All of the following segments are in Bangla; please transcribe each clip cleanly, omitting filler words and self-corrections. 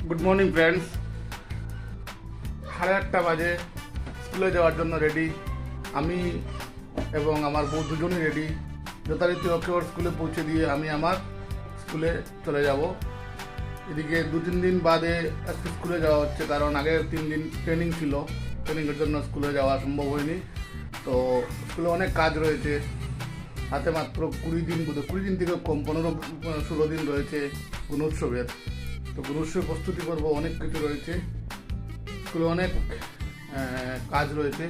Good morning friends. 8:30 বাজে, স্কুলে যাওয়ার জন্য রেডি। আমি এবং আমার বউ দুজনই রেডি। যথারীতি ওকে ওর স্কুলে পৌঁছে দিয়ে আমি আমার স্কুলে চলে যাব। এদিকে 2-3 দিন বাদে আজকে স্কুলে যাওয়া হচ্ছে, কারণ আগের 3 দিন ট্রেনিং ছিল। ট্রেনিংয়ের জন্য স্কুলে যাওয়া সম্ভব হয়নি। তো স্কুলে অনেক কাজ রয়েছে, হাতে মাত্র 20 দিন, 20 দিন থেকে কম, 15-16 দিন রয়েছে গুণোৎসবের। তো গুণোৎসবের প্রস্তুতি পর্ব অনেক কিছু রয়েছে, স্কুলে অনেক কাজ রয়েছে।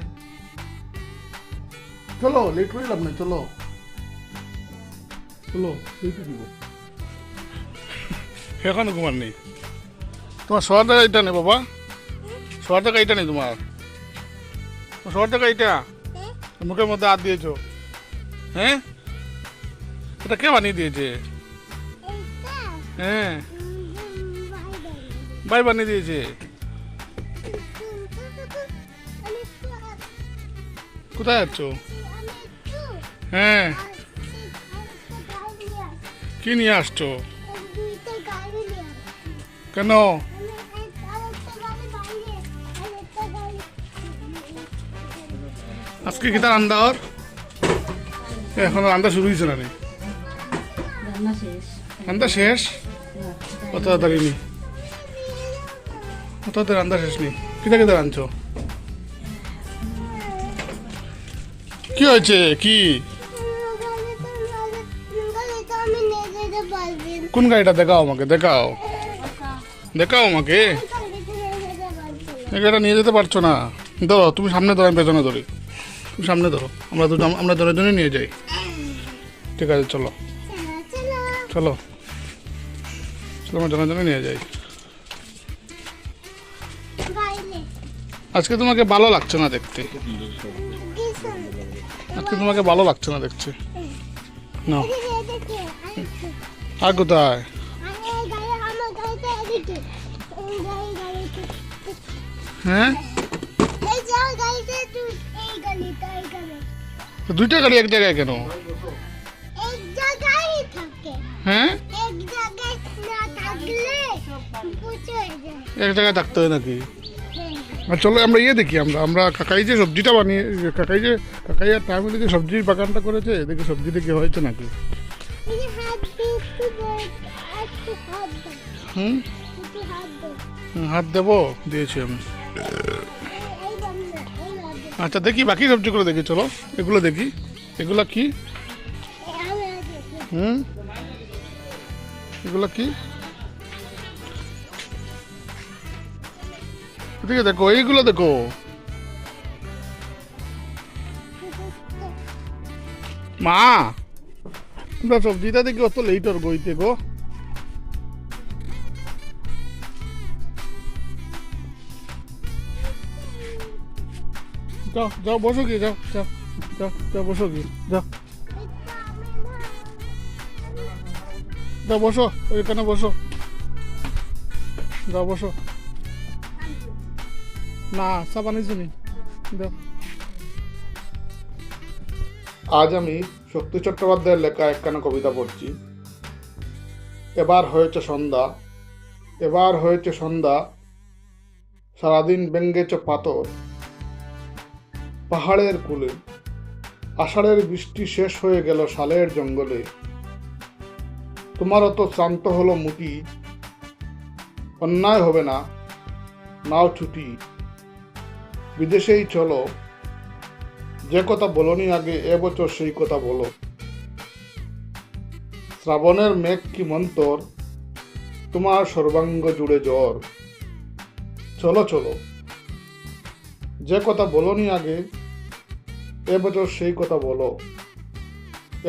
চলো, লেট হয়ে লাভ না, চলো চলো, এখনো ঘুমার নেই। তোমার শোয়ার জায়গা এটা নেই বাবা, শোয়ার জায়গা এটা নেই তোমার, শোয়ার জায়গা এটা মুখের মধ্যে হাত দিয়েছো। হ্যাঁ, এটা কে বানিয়ে দিয়েছে? হ্যাঁ, ভাই বানিয়ে দিয়েছে। কোথায় যাচ্ছ? হ্যাঁ, কি নিয়ে আসছো? কেন? আজকে কি তার রান্না ওর? এখনো রান্না শুরু হয়েছে না রে? রান্না শেষ? অত তাড়াতাড়ি নি, অত তাড়াতাড়ি রান্না শেষ নেই। কিতা কিতা রাঁধছো? কি হয়েছে? কি কোন গাড়িটা? দেখাও আমাকে, দেখাও দেখাও আমাকে। এই গাড়িটা নিয়ে যেতে পারছো না? ধরো, তুমি সামনে ধরো, আমি পেছনে ধরি। তুমি সামনে ধরো, আমরা জনে নিয়ে যাই। ঠিক আছে, চলো চলো চলো, আমরা জনে নিয়ে যাই। আজকে তোমাকে ভালো লাগছে না দেখতে, আজকে তোমাকে ভালো লাগছে না দেখতে। না, আর কোথায়? হ্যাঁ, দুইটা গাড়ি এক জায়গায় কেন? হ্যাঁ, এক জায়গায় থাকতে হয় নাকি? চলো আমরা দেখি, আমরা কাকাই যে সবজিটা বানিয়ে, কাকাই আর টাইমে যে সবজির বাগানটা করেছে, দেখি সবজি দেখি হয়েছে নাকি। হুম, হাত দেবো, দিয়েছি আমি। আচ্ছা, দেখি বাকি সবজিগুলো দেখি, চলো এগুলো দেখি। এগুলা কি? হুম, এগুলা কি? এদিকে দেখো, এইগুলো দেখো। মা, আমরা সবজিটা দেখি অত লেট ওর গইতে গো। যাও যাও, বসো কি, যাও যাও যাও যাও, বসো কি, যাও যাও, বসো ওইখানে, বসো, যাও বসো। না, চা বানিয়েছি নি, যাও। আজ আমি শক্তি চট্টোপাধ্যায়ের লেখা একখানা কবিতা পড়ছি। এবার হয়েছে সন্ধ্যা, এবার হয়েছে সন্ধ্যা, সারাদিন ব্যঙ্গেছ পাথর পাহাড়ের কূলে, আষাঢ়ের বৃষ্টি শেষ হয়ে গেল শালের জঙ্গলে। তোমার অত শ্রান্ত হলো মুটি, অন্যায় হবে না, নাও ছুটি, বিদেশেই চলো, যে কথা বলনি আগে এবছর সেই কথা বলো। শ্রাবণের মেঘ কি মন্তর, তোমার সর্বাঙ্গ জুড়ে জ্বর। চলো চলো, যে কথা বলনি আগে এবছর সেই কথা বলো।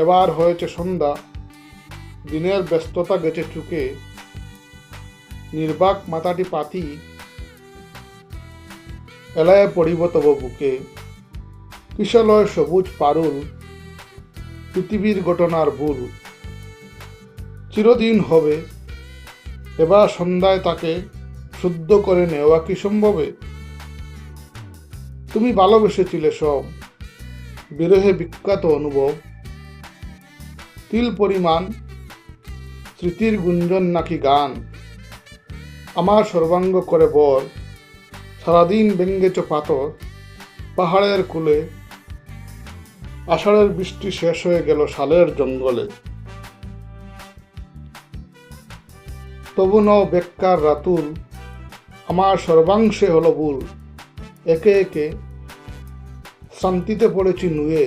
এবার হয়েছে সন্ধ্যা, দিনের ব্যস্ততা গেছে চুকে, নির্বাক মাথাটি পাতি, এলায় পড়িব তব বুকে। কিশলয় সবুজ পারুল, পৃথিবীর ঘটনার ভুল, চিরদিন হবে, এবার সন্ধ্যায় তাকে শুদ্ধ করে নেওয়া কি সম্ভবে? তুমি ভালোবেসেছিলে সব, বিরহে বিখ্যাত অনুভব, তিল পরিমাণ স্মৃতির গুঞ্জন নাকি গান, আমার সর্বাঙ্গ করে বর, সারাদিন ব্যঙ্গেছ পাথর, পাহাড়ের কূলে আষাঢ়ের বৃষ্টি শেষ হয়ে গেল শালের জঙ্গলে। তবু ন বেক্কার রাতুল, আমার সর্বাংশে হলো ভুল, একে একে শান্তিতে পড়েছি নুয়ে,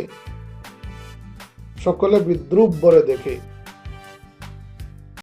সকলে বিদ্রুপ বরে দেখে।